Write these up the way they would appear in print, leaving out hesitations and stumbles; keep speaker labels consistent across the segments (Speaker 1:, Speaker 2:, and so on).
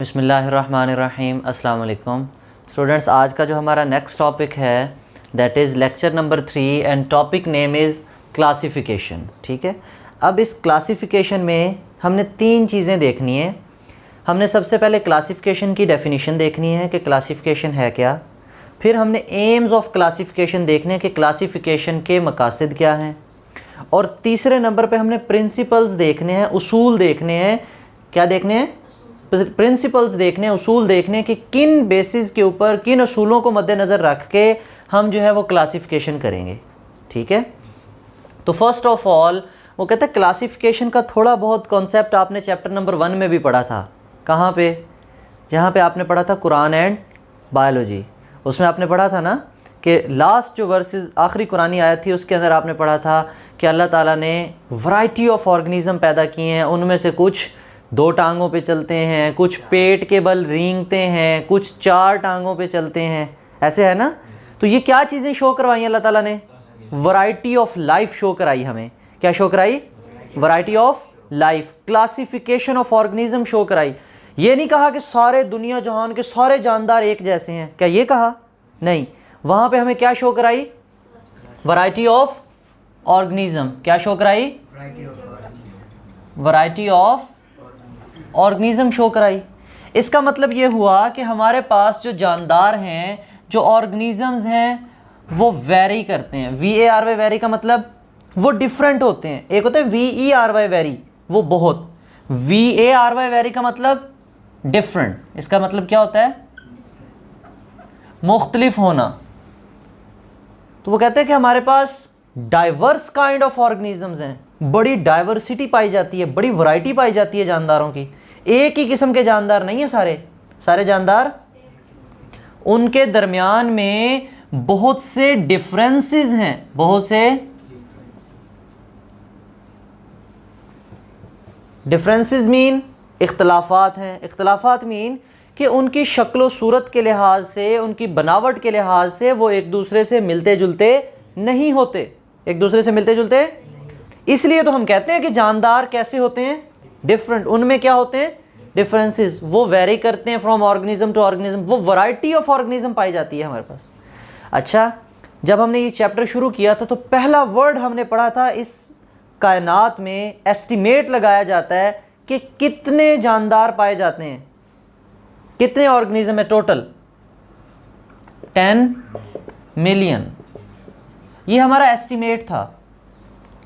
Speaker 1: बिस्मिल्लाहिर्रहमानिर्रहीम। अस्सलाम वालेकुम स्टूडेंट्स। आज का जो हमारा नेक्स्ट टॉपिक है that is lecture number 3 and topic name is classification. ठीक है, अब इस क्लासिफिकेशन में हमने 3 चीज़ें देखनी है। हमने सबसे पहले क्लासिफिकेशन की डेफिनेशन देखनी है कि क्लासिफिकेशन है क्या। फिर हमने एम्स ऑफ क्लासिफिकेशन देखने हैं कि क्लासिफिकेशन के मकासद क्या हैं। और तीसरे नंबर पे हमने प्रिंसिपल्स देखने हैं, उसूल देखने हैं। क्या देखने हैं? प्रिंसिपल्स देखने, उसूल देखने कि किन बेसिस के ऊपर, किन उसूलों को मद्देनज़र रख के हम जो है वो क्लासिफिकेशन करेंगे। ठीक है, तो फर्स्ट ऑफ ऑल वो कहते हैं क्लासिफिकेशन का थोड़ा बहुत कॉन्सेप्ट आपने चैप्टर नंबर 1 में भी पढ़ा था। कहाँ पे? जहाँ पे आपने पढ़ा था कुरान एंड बायोलॉजी। उसमें आपने पढ़ा था ना कि लास्ट जो वर्सेस आखिरी कुरानी आयत थी उसके अंदर आपने पढ़ा था कि अल्लाह ताला ने वैरायटी ऑफ ऑर्गेनिज़म पैदा किए हैं। उनमें से कुछ 2 टांगों पे चलते हैं, कुछ पेट के बल रेंगते हैं, कुछ 4 टांगों पे चलते हैं, ऐसे है ना। तो ये क्या चीज़ें शो करवाई अल्लाह ताला ने? वैरायटी ऑफ लाइफ शो कराई हमें। क्या शो कराई? Variety of life. Classification of organism show कराई। ये नहीं कहा कि सारे दुनिया जहान के सारे जानदार एक जैसे हैं, क्या ये कहा? नहीं, वहाँ पे हमें क्या शो कराई? Variety of organism. क्या शो कराई? वैरायटी ऑफ ऑर्गेनिज्म शो कराई। इसका मतलब ये हुआ कि हमारे पास जो जानदार हैं, जो ऑर्गेनिजम्स हैं, वो वेरी करते हैं। VARY वेरी का मतलब वो डिफरेंट होते हैं। एक होता है VERY वेरी, वो बहुत। VARY वेरी का मतलब डिफरेंट। इसका मतलब क्या होता है? मुख्तलिफ होना। तो वो कहते हैं कि हमारे पास डाइवर्स काइंड ऑफ ऑर्गेनिजम्स हैं, बड़ी डाइवर्सिटी पाई जाती है, बड़ी वैरायटी पाई जाती है जानदारों की। एक ही किस्म के जानदार नहीं है सारे जानदार। उनके दरमियान में बहुत से डिफरेंसेस हैं, बहुत से डिफरेंसेस मीन इख्तलाफात हैं। इख्तलाफात मीन कि उनकी शक्ल व सूरत के लिहाज से, उनकी बनावट के लिहाज से वो एक दूसरे से मिलते जुलते नहीं होते। एक दूसरे से मिलते जुलते, इसलिए तो हम कहते हैं कि जानदार कैसे होते हैं? डिफरेंट। उनमें क्या होते हैं? डिफरेंसेस। वो वेरी करते हैं फ्रॉम ऑर्गेनिज्म टू ऑर्गेनिज्म। वो वैरायटी ऑफ ऑर्गेनिज्म पाई जाती है हमारे पास। अच्छा, जब हमने ये चैप्टर शुरू किया था तो पहला वर्ड हमने पढ़ा था, इस कायनात में एस्टिमेट लगाया जाता है कि कितने जानदार पाए जाते हैं, कितने ऑर्गेनिज्म है टोटल। 10 मिलियन। ये हमारा एस्टिमेट था,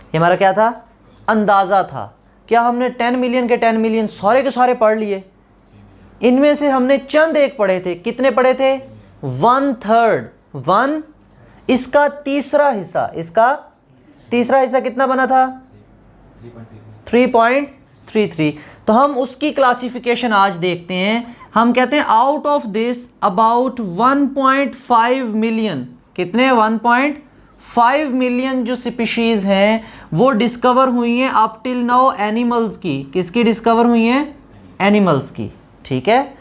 Speaker 1: ये हमारा क्या था? अंदाज़ा था। क्या हमने 10 मिलियन के 10 मिलियन सारे के सारे पढ़ लिए? इनमें से हमने चंद एक पढ़े थे। कितने पढ़े थे? 1/3। 1 इसका तीसरा हिस्सा। इसका तीसरा हिस्सा कितना बना था? 3.33। तो हम उसकी क्लासिफिकेशन आज देखते हैं। हम कहते हैं out of this about 1.5 million. कितने? 1.5 मिलियन जो स्पीशीज़ हैं वो डिस्कवर हुई हैं अप टिल नाउ एनिमल्स की। किसकी डिस्कवर हुई हैं? एनिमल्स की। ठीक है,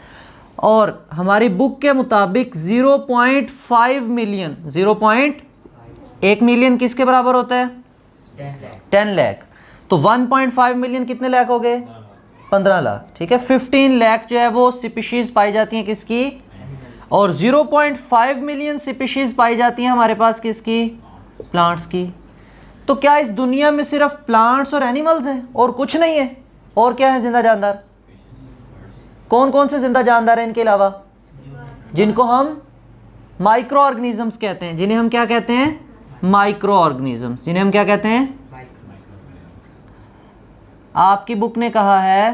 Speaker 1: और हमारी बुक के मुताबिक 0.5 मिलियन, 0.1 मिलियन किसके बराबर होता है? 10 लाख। तो 1.5 मिलियन कितने लाख हो गए? 15 लाख। ठीक है, 15 लाख जो है वो स्पीशीज़ पाई जाती हैं किसकी? और 0.5 मिलियन स्पीशीज़ पाई जाती हैं हमारे पास किसकी? प्लांट्स की। तो क्या इस दुनिया में सिर्फ प्लांट्स और एनिमल्स हैं और कुछ नहीं है? और क्या है जिंदा जानदार? कौन कौन से जिंदा जानदार हैं इनके अलावा? जिनको हम माइक्रो ऑर्गेनिजम्स कहते हैं। जिन्हें हम क्या कहते हैं? Micro organisms. जिन्हें हम क्या कहते हैं? आपकी बुक ने कहा है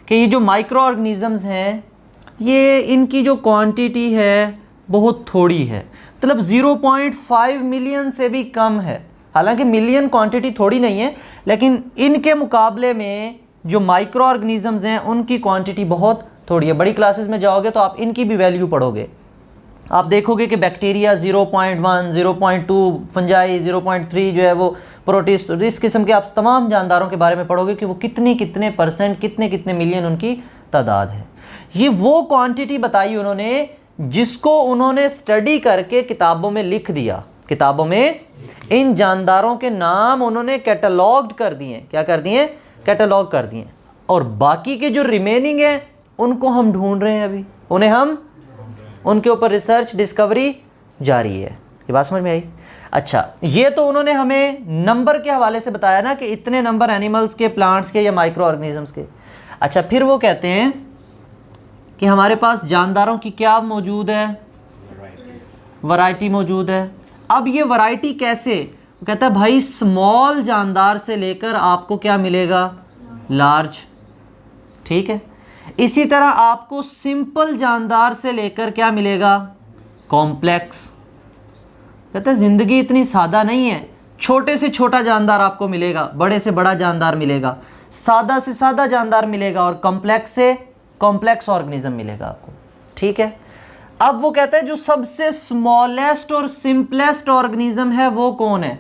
Speaker 1: कि ये जो माइक्रो ऑर्गेनिजम्स हैं, ये इनकी जो क्वांटिटी है बहुत थोड़ी है। मतलब 0.5 मिलियन से भी कम है। हालांकि मिलियन क्वांटिटी थोड़ी नहीं है, लेकिन इनके मुकाबले में जो माइक्रो ऑर्गेनिजम्स हैं उनकी क्वांटिटी बहुत थोड़ी है। बड़ी क्लासेस में जाओगे तो आप इनकी भी वैल्यू पढ़ोगे। आप देखोगे कि बैक्टीरिया 0.1, 0.2, फंजाई 0.3 जो है वो प्रोटिस्ट, इस किस्म के आप तमाम जानदारों के बारे में पढ़ोगे कि वो कितने परसेंट, कितने मिलियन उनकी तादाद है। ये वो क्वांटिटी बताई उन्होंने जिसको उन्होंने स्टडी करके किताबों में लिख दिया। किताबों में इन जानदारों के नाम उन्होंने कैटलॉग्ड कर दिए। क्या कर दिए? कैटलॉग कर दिए। और बाकी के जो रिमेनिंग है उनको हम ढूंढ रहे हैं अभी, उनके ऊपर रिसर्च डिस्कवरी जारी है। ये बात समझ में आई? अच्छा, ये तो उन्होंने हमें नंबर के हवाले से बताया ना कि इतने नंबर एनिमल्स के, प्लांट्स के या माइक्रो ऑर्गेनिजम्स के। अच्छा, फिर वो कहते हैं कि हमारे पास जानदारों की क्या मौजूद है? वैरायटी मौजूद है। अब ये वैरायटी कैसे? वो कहता है भाई स्मॉल जानदार से लेकर आपको क्या मिलेगा? लार्ज। ठीक है। इसी तरह आपको सिंपल जानदार से लेकर क्या मिलेगा? कॉम्प्लेक्स। कहता है ज़िंदगी इतनी सादा नहीं है, छोटे से छोटा जानदार आपको मिलेगा, बड़े से बड़ा जानदार मिलेगा, सादा से सादा जानदार मिलेगा और कॉम्प्लेक्स से कॉम्प्लेक्स ऑर्गेनिज्म मिलेगा आपको। ठीक है। अब वो कहता है जो सबसे स्मॉलेस्ट और सिंपलेस्ट ऑर्गेनिज्म है वो कौन है?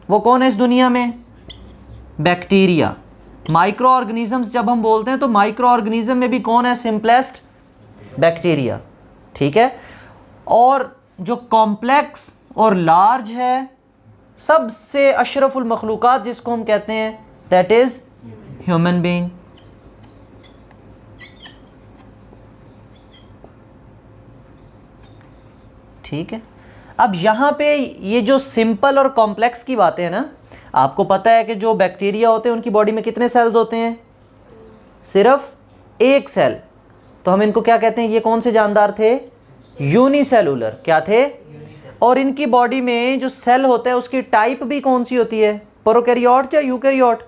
Speaker 1: वो कौन है इस दुनिया में? बैक्टीरिया। माइक्रो ऑर्गेनिजम्स जब हम बोलते हैं तो माइक्रो ऑर्गेनिज्म में भी कौन है सिंपलेस्ट? बैक्टीरिया। ठीक है। और जो कॉम्प्लेक्स और लार्ज है, सबसे अशरफुल मखलूक़ात जिसको हम कहते हैं, दैट इज ह्यूमन बीइंग। ठीक है। अब यहाँ पे ये जो सिंपल और कॉम्प्लेक्स की बातें हैं ना, आपको पता है कि जो बैक्टीरिया होते हैं उनकी बॉडी में कितने सेल्स होते हैं? सिर्फ एक सेल। तो हम इनको क्या कहते हैं? ये कौन से जानदार थे? यूनिसेलुलर। क्या थे? और इनकी बॉडी में जो सेल होता है उसकी टाइप भी कौन सी होती है? प्रोकैरियोट या यूकैरियोट?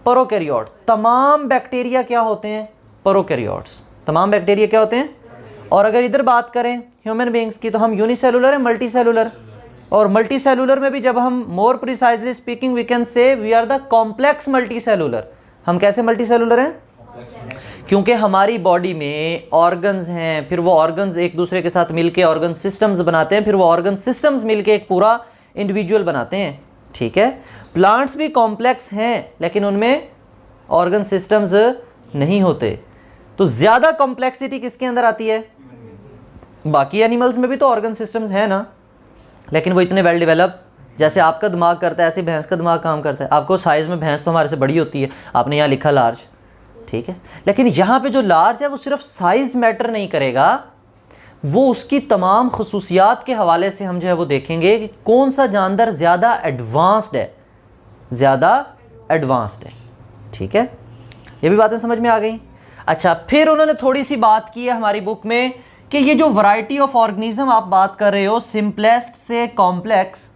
Speaker 1: प्रोकैरियोट। तमाम बैक्टीरिया क्या होते हैं? प्रोकैरियोट्स। तमाम बैक्टीरिया क्या होते हैं? और अगर इधर बात करें ह्यूमन बींग्स की तो हम यूनिसेलुलर है, मल्टी सेलुलर। और मल्टी सेलुलर में भी जब हम more precisely speaking we can say we are the complex multicellular. हम कैसे मल्टी सेलुलर हैं? क्योंकि हमारी बॉडी में ऑर्गन्स हैं, फिर वो ऑर्गन्स एक दूसरे के साथ मिलके ऑर्गन सिस्टम्स बनाते हैं, फिर वो ऑर्गन सिस्टम्स मिलके एक पूरा इंडिविजुअल बनाते हैं। ठीक है। प्लांट्स भी कॉम्प्लेक्स हैं लेकिन उनमें ऑर्गन सिस्टम्स नहीं होते। तो ज़्यादा कॉम्प्लेक्सिटी किसके अंदर आती है? बाकी एनिमल्स में भी तो ऑर्गन सिस्टम्स हैं ना, लेकिन वो इतने वेल डेवलप, जैसे आपका दिमाग करता है ऐसे भैंस का दिमाग काम करता है। आपको साइज़ में भैंस तो हमारे से बड़ी होती है, आपने यहाँ लिखा लार्ज। ठीक है। लेकिन यहाँ पे जो लार्ज है वो सिर्फ साइज़ मैटर नहीं करेगा, वो उसकी तमाम खसूसियात के हवाले से हम जो है वो देखेंगे कि कौन सा जानदार ज़्यादा एडवांस्ड है, ज़्यादा एडवांस्ड है। ठीक है। ये भी बातें समझ में आ गई। अच्छा, फिर उन्होंने थोड़ी सी बात की है हमारी बुक में कि ये जो वैरायटी ऑफ ऑर्गेनिज्म आप बात कर रहे हो, सिंपलेस्ट से कॉम्प्लेक्स,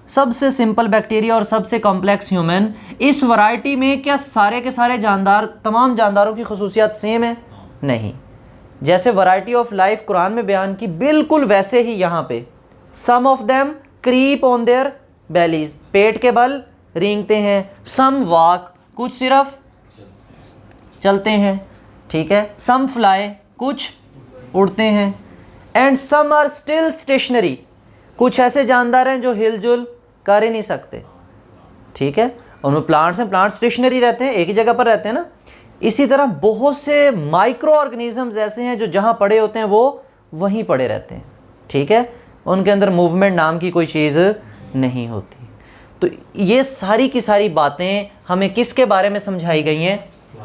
Speaker 1: सबसे सिंपल बैक्टीरिया और सबसे कॉम्प्लेक्स ह्यूमन, इस वैरायटी में क्या सारे के सारे जानदार, तमाम जानदारों की खसूसियात सेम है? नहीं। जैसे वैरायटी ऑफ लाइफ कुरान में बयान की, बिल्कुल वैसे ही यहाँ पे some of them creep on their bellies, पेट के बल रेंगते हैं। सम वॉक, कुछ सिर्फ चलते हैं। ठीक है। सम फ्लाई, कुछ उड़ते हैं। And some are still stationary, कुछ ऐसे जानदार हैं जो हिलजुल कर ही नहीं सकते। ठीक है। उनमें प्लांट्स हैं, प्लांट स्टेशनरी रहते हैं, एक ही जगह पर रहते हैं ना। इसी तरह बहुत से माइक्रो ऑर्गेनिजम्स ऐसे हैं जो जहाँ पड़े होते हैं वो वहीं पड़े रहते हैं। ठीक है। उनके अंदर मूवमेंट नाम की कोई चीज़ नहीं होती। तो ये सारी की सारी बातें हमें किसके बारे में समझाई गई हैं?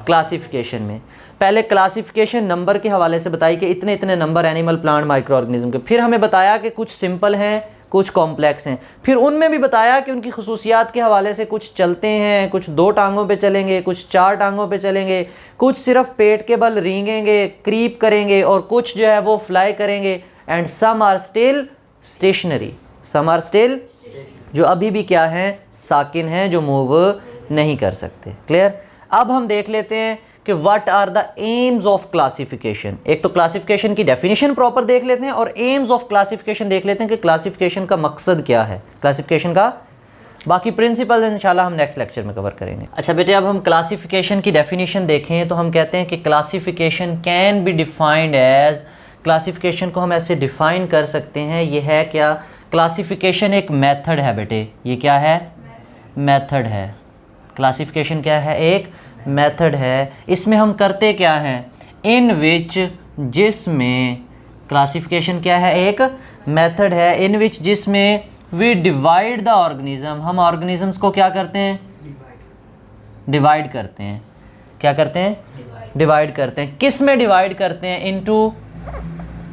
Speaker 1: क्लासिफिकेशन में। पहले क्लासिफिकेशन नंबर के हवाले से बताई कि इतने इतने number animal, plant, micro organism के। फिर हमें बताया कि कुछ सिंपल हैं, कुछ कॉम्प्लेक्स हैं। फिर उनमें भी बताया कि उनकी खसूसियात के हवाले से कुछ चलते हैं, कुछ 2 टांगों पे चलेंगे, कुछ 4 टांगों पे चलेंगे, कुछ सिर्फ पेट के बल रेंगेंगे, क्रीप करेंगे, और कुछ जो है वो फ्लाई करेंगे। And some are still stationary, some are still, जो अभी भी क्या हैं? साकिन हैं, जो मूव नहीं कर सकते। क्लियर। अब हम देख लेते हैं कि what are the aims of classification. एक तो क्लासिफिकेशन की डेफिनेशन प्रॉपर देख लेते हैं और एम्स ऑफ क्लासिफिकेशन देख लेते हैं कि क्लासिफिकेशन का मकसद क्या है, क्लासिफिकेशन का। बाकी प्रिंसिपल इंशाल्लाह हम नेक्स्ट लेक्चर में कवर करेंगे। अच्छा बेटे, अब हम क्लासिफिकेशन की डेफिनेशन देखें तो हम कहते हैं कि classification can be defined as, classification को हम ऐसे डिफाइन कर सकते हैं, ये है क्या? क्लासिफिकेशन एक मेथड है बेटे। ये क्या है? मेथड है। क्लासिफिकेशन क्या है? एक मेथड है। इसमें हम करते क्या हैं? इन विच, जिसमें, क्लासिफिकेशन क्या है? एक मेथड है इन विच जिसमें वी डिवाइड द ऑर्गेनिज्म, हम ऑर्गेनिजम्स को क्या करते हैं, डिवाइड करते हैं। क्या करते हैं, डिवाइड करते हैं। किस में डिवाइड करते हैं, इनटू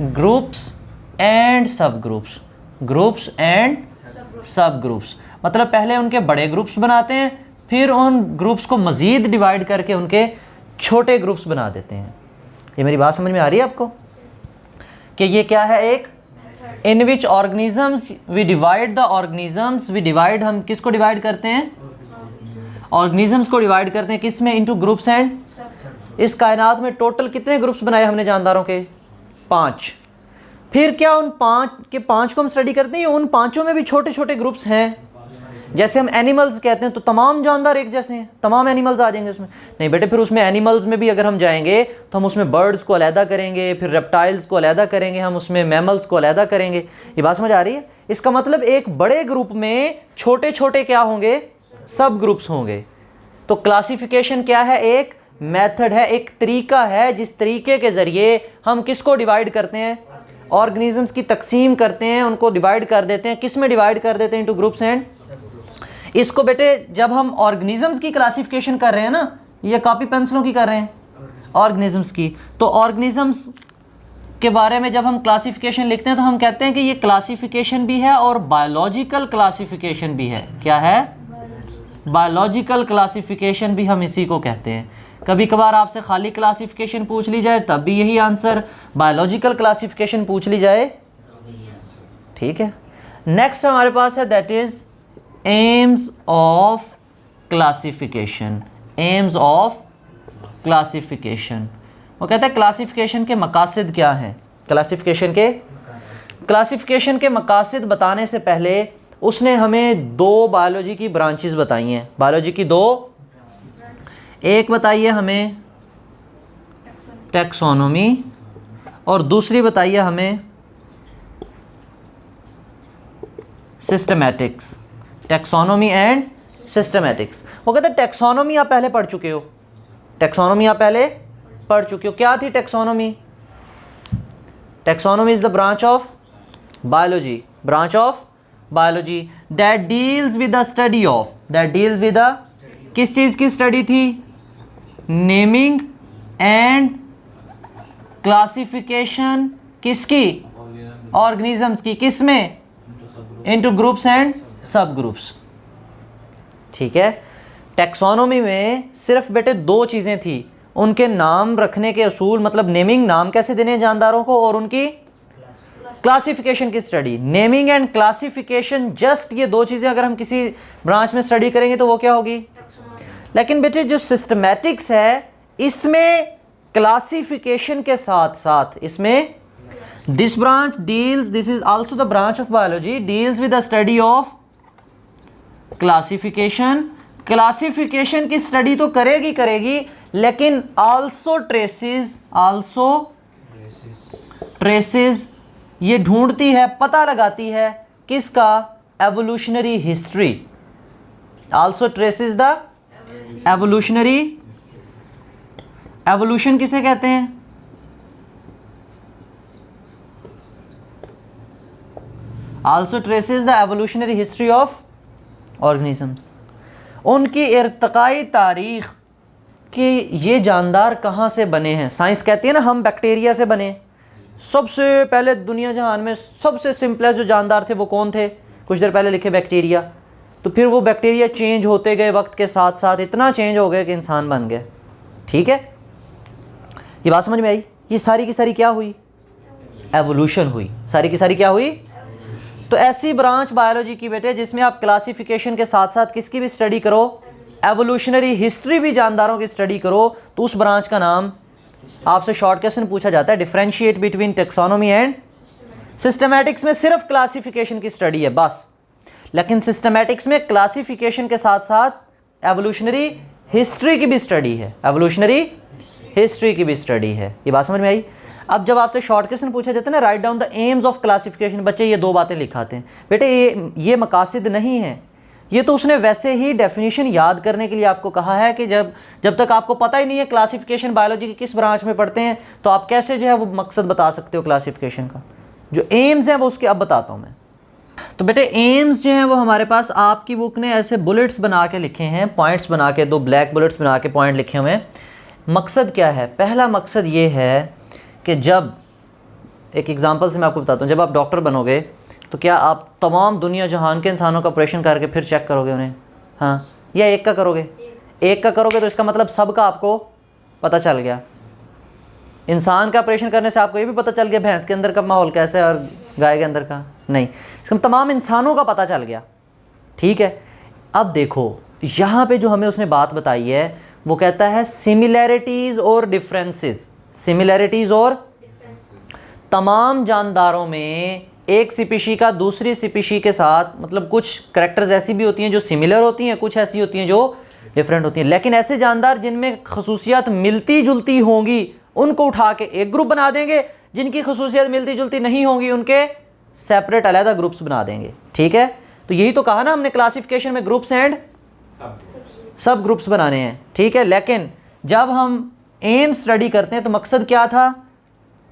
Speaker 1: ग्रुप्स एंड सब ग्रुप्स, ग्रुप्स एंड सब ग्रुप्स। मतलब पहले उनके बड़े ग्रुप्स बनाते हैं, फिर उन ग्रुप्स को मज़ीद डिवाइड करके उनके छोटे ग्रुप्स बना देते हैं। ये मेरी बात समझ में आ रही है आपको कि ये क्या है, एक in which organisms we divide the organisms, we divide, हम किसको डिवाइड करते हैं, ऑर्गेनिजम्स को डिवाइड करते हैं किस में, इनटू ग्रुप्स एंड। इस कायनात में टोटल कितने ग्रुप्स बनाए हमने जानदारों के, 5। फिर क्या उन 5 के 5 को हम स्टडी करते हैं, उन 5 में भी छोटे छोटे ग्रुप्स हैं। जैसे हम एनिमल्स कहते हैं तो तमाम जानदार एक जैसे हैं, तमाम एनिमल्स आ जाएंगे उसमें, नहीं बेटे, फिर उसमें एनिमल्स में भी अगर हम जाएंगे तो हम उसमें बर्ड्स को अलहदा करेंगे, फिर रेप्टाइल्स को अलहदा करेंगे, हम उसमें मैमल्स को अलहदा करेंगे। ये बात समझ आ रही है। इसका मतलब एक बड़े ग्रुप में छोटे छोटे क्या होंगे, सब ग्रुप्स होंगे। तो क्लासिफिकेशन क्या है, एक मेथड है, एक तरीका है जिस तरीके के ज़रिए हम किसको डिवाइड करते हैं, ऑर्गेनिजम्स की तकसीम करते हैं, उनको डिवाइड कर देते हैं। किस में डिवाइड कर देते हैं, इनटू ग्रुप्स एंड। इसको बेटे जब हम ऑर्गेनिजम्स की क्लासिफिकेशन कर रहे हैं ना, ये कॉपी पेंसिलों की कर रहे हैं, ऑर्गेनिजम्स की, तो ऑर्गेनिजम्स के बारे में जब हम क्लासिफिकेशन लिखते हैं तो हम कहते हैं कि ये क्लासिफिकेशन भी है और बायोलॉजिकल क्लासिफिकेशन भी है। क्या है, बायोलॉजिकल क्लासिफिकेशन भी हम इसी को कहते हैं। कभी कभार आपसे खाली क्लासिफिकेशन पूछ ली जाए तब भी यही आंसर, बायोलॉजिकल क्लासिफिकेशन पूछ ली जाए, ठीक है। नेक्स्ट हमारे पास है that is AIIMS of classification, AIIMS of classification. वो कहता है क्लासिफिकेशन के मकासद क्या हैं। क्लासिफिकेशन के मकासद बताने से पहले उसने हमें 2 बायोलॉजी की ब्रांचेस बताई हैं, बायोलॉजी की 2, एक बताइए हमें टैक्सोनॉमी और दूसरी बताइए हमें सिस्टमैटिक्स, टैक्सोनॉमी एंड सिस्टमैटिक्स। वो कहते हैं टैक्सोनॉमी आप पहले पढ़ चुके हो, टैक्सोनॉमी आप पहले पढ़ चुके हो। क्या थी taxonomy? Taxonomy is the branch of biology, branch of biology that deals with the study of, that deals with the, किस चीज़ की स्टडी थी, नेमिंग एंड क्लासिफिकेशन किसकी, ऑर्गेनिजम्स की, किस में, इनटू ग्रुप्स एंड सब ग्रुप्स, ठीक है। टैक्सोनॉमी में सिर्फ बेटे 2 चीज़ें थी, उनके नाम रखने के असूल, मतलब नेमिंग, नाम कैसे देने हैं जानदारों को, और उनकी क्लासिफिकेशन की study. Naming and classification, just ये 2 चीज़ें अगर हम किसी ब्रांच में स्टडी करेंगे तो वो क्या होगी। लेकिन बेटे जो सिस्टमैटिक्स है इसमें क्लासिफिकेशन के साथ साथ, इसमें this branch deals, this is also the branch of biology, deals with the study of classification. Classification की स्टडी तो करेगी लेकिन आल्सो ट्रेसेस, ये ढूंढती है, पता लगाती है किसका, evolutionary history, also traces the evolutionary, evolution किसे कहते हैं, also traces the evolutionary history of organisms. उनकी इर्तकाई तारीख कि ये जानदार कहाँ से बने हैं। साइंस कहती है ना हम बैक्टीरिया से बने, सबसे पहले दुनिया जहान में सबसे सिंपलेस्ट जो जानदार थे वो कौन थे, कुछ देर पहले लिखे बैक्टीरिया। तो फिर वो बैक्टीरिया चेंज होते गए वक्त के साथ साथ, इतना चेंज हो गया कि इंसान बन गया, ठीक है। ये बात समझ में आई। ये सारी की सारी क्या हुई, एवोल्यूशन हुई, सारी की सारी क्या हुई। तो ऐसी ब्रांच बायोलॉजी की बेटे जिसमें आप क्लासिफिकेशन के साथ साथ किसकी भी स्टडी करो, एवोल्यूशनरी हिस्ट्री भी जानदारों की स्टडी करो, तो उस ब्रांच का नाम, आपसे शॉर्ट क्वेश्चन पूछा जाता है, differentiate between taxonomy and systematics में सिर्फ क्लासिफिकेशन की स्टडी है बस, लेकिन सिस्टमैटिक्स में क्लासिफिकेशन के साथ साथ एवोल्यूशनरी हिस्ट्री की भी स्टडी है, एवोल्यूशनरी हिस्ट्री की भी स्टडी है। ये बात समझ में आई। अब जब आपसे शॉर्ट क्वेश्चन पूछा जाता है ना, write down the aims of classification, बच्चे ये 2 बातें लिखाते हैं बेटे, ये मकासद नहीं है, ये तो उसने वैसे ही डेफिनेशन याद करने के लिए आपको कहा है कि जब तक आपको पता ही नहीं है क्लासिफिकेशन बायोलॉजी की किस ब्रांच में पढ़ते हैं, तो आप कैसे जो है वो मकसद बता सकते हो क्लासिफिकेशन का। जो एम्स हैं वो उसके अब बताता हूँ मैं। तो बेटे एम्स जो हैं वो हमारे पास आपकी बुक ने ऐसे बुलेट्स बना के लिखे हैं, पॉइंट्स बना के, 2 ब्लैक बुलेट्स बना के पॉइंट लिखे हुए हैं। मकसद क्या है? पहला मकसद ये है कि जब, एक एग्जांपल से मैं आपको बताता हूँ, जब आप डॉक्टर बनोगे तो क्या आप तमाम दुनिया जहान के इंसानों का ऑपरेशन करके फिर चेक करोगे उन्हें? हाँ, या एक का करोगे? एक का करोगे तो इसका मतलब सब का आपको पता चल गया। इंसान का ऑपरेशन करने से आपको ये भी पता चल गया भैंस के अंदर का माहौल कैसा है और गाय के अंदर का नहीं, इसका तमाम इंसानों का पता चल गया। ठीक है, अब देखो यहाँ पे जो हमें उसने बात बताई है वो कहता है सिमिलैरिटीज़ और डिफरेंसेस। सिमिलैरिटीज़ और तमाम जानदारों में एक स्पीशी का दूसरी स्पीशी के साथ, मतलब कुछ करैक्टर्स ऐसी भी होती हैं जो सिमिलर होती हैं, कुछ ऐसी होती हैं जो डिफरेंट होती हैं। लेकिन ऐसे जानदार जिनमें खसूसियात मिलती जुलती होंगी उनको उठा के एक ग्रुप बना देंगे, जिनकी खसूसियात मिलती जुलती नहीं होंगी उनके सेपरेट अलग ग्रुप्स बना देंगे। ठीक है, तो यही तो कहा ना हमने क्लासिफिकेशन में ग्रुप्स एंड सब ग्रुप्स बनाने हैं। ठीक है, लेकिन जब हम एम स्टडी करते हैं तो मकसद क्या था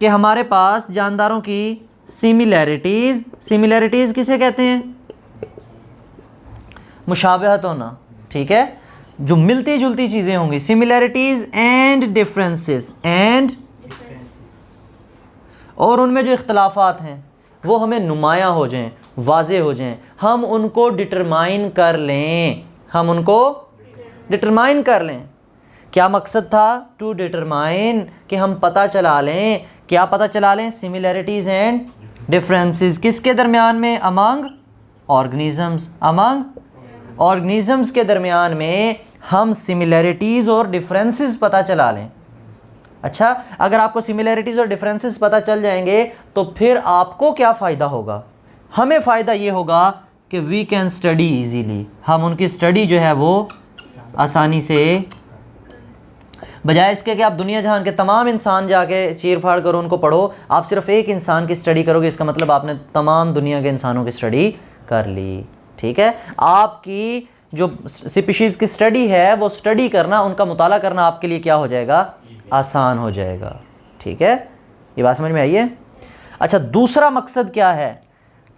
Speaker 1: कि हमारे पास जानदारों की सिमिलैरिटीज़, सिमिलैरिटीज़ किसे कहते हैं? मुशाबहत होना। ठीक है, जो मिलती जुलती चीज़ें होंगी, सिमिलैरिटीज़ एंड डिफरेंसेस, एंड और उनमें जो इख्तलाफात हैं वो हमें नुमायाँ हो जाएं, वाज़े हो जाएं, हम उनको डिटरमाइन कर लें, हम उनको डिटरमाइन कर लें। क्या मकसद था? टू डिटरमाइन, कि हम पता चला लें, क्या पता चला लें? सिमिलैरिटीज़ एंड डिफरेंसेस किसके दरमियान में? अमंग ऑर्गेनिजम्स, अमंग ऑर्गेनिजम्स के दरमियान में हम सिमिलैरिटीज़ और डिफरेंसेस पता चला लें। अच्छा, अगर आपको सिमिलैरिटीज़ और डिफरेंसेस पता चल जाएंगे तो फिर आपको क्या फ़ायदा होगा? हमें फ़ायदा ये होगा कि वी कैन स्टडी ईजीली, हम उनकी स्टडी जो है वो आसानी से, बजाय इसके कि आप दुनिया जहान के तमाम इंसान जाके चीर फाड़ करो उनको पढ़ो, आप सिर्फ एक इंसान की स्टडी करोगे, इसका मतलब आपने तमाम दुनिया के इंसानों की स्टडी कर ली। ठीक है, आपकी जो स्पीशीज़ की स्टडी है वो स्टडी करना, उनका मुताला करना आपके लिए क्या हो जाएगा? आसान हो जाएगा। ठीक है, ये बात समझ में आई है? अच्छा, दूसरा मकसद क्या है?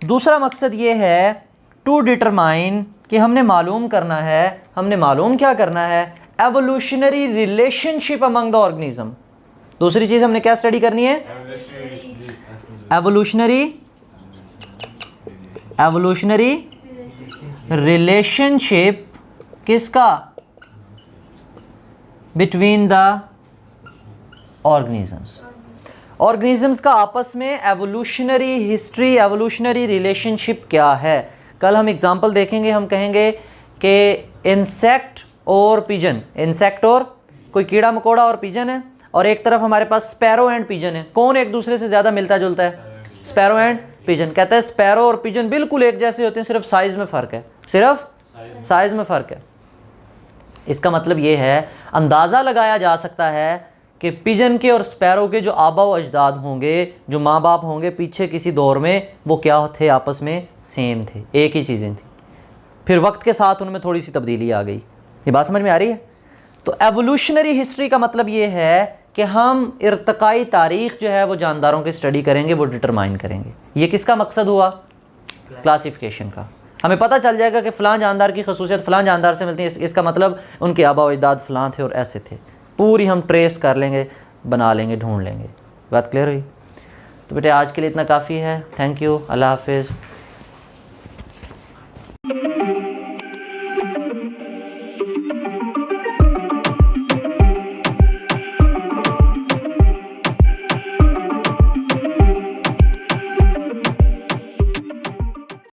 Speaker 1: दूसरा मकसद ये है टू डिटरमाइन, कि हमने मालूम करना है, हमने मालूम क्या करना है? Evolutionary relationship among the organism. दूसरी चीज़ हमने क्या स्टडी करनी है? एवोल्यूशनरी रिलेशनशिप किसका? Between the organisms. ऑर्गेनिजम्स का आपस में एवोल्यूशनरी हिस्ट्री, एवोल्यूशनरी रिलेशनशिप क्या है? कल हम एग्जांपल देखेंगे, हम कहेंगे कि इंसेक्ट और पिजन, इंसेक्ट और कोई कीड़ा मकोड़ा और पिजन है, और एक तरफ हमारे पास स्पैरो एंड पिजन है। कौन एक दूसरे से ज़्यादा मिलता जुलता है? Sparrow and pigeon. कहता है स्पैरो और पिजन बिल्कुल एक जैसे होते हैं, सिर्फ साइज़ में फ़र्क है, सिर्फ साइज़ में फ़र्क है। इसका मतलब ये है, अंदाज़ा लगाया जा सकता है कि पिजन के और स्पैरो के जो आबा व अजदाद होंगे, जो माँ बाप होंगे पीछे किसी दौर में, वो क्या थे? आपस में सेम थे, एक ही चीज़ें थी। फिर वक्त के साथ उनमें थोड़ी सी तब्दीली आ गई। ये बात समझ में आ रही है? तो एवोल्यूशनरी हिस्ट्री का मतलब ये है कि हम इर्तकाई तारीख़ जो है वो जानदारों की स्टडी करेंगे, वो डिटरमाइन करेंगे। ये किसका मकसद हुआ? क्लासिफिकेशन का। हमें पता चल जाएगा कि फ़लाँ जानदार की खसूसियत फ़लाँ जानदार से मिलती है, इसका मतलब उनके आबा व अजदाद फ़लाँ थे और ऐसे थे। पूरी हम ट्रेस कर लेंगे, बना लेंगे, ढूंढ लेंगे। बात क्लियर हुई? तो बेटे आज के लिए इतना काफ़ी है। थैंक यू, अल्लाह हाफिज़।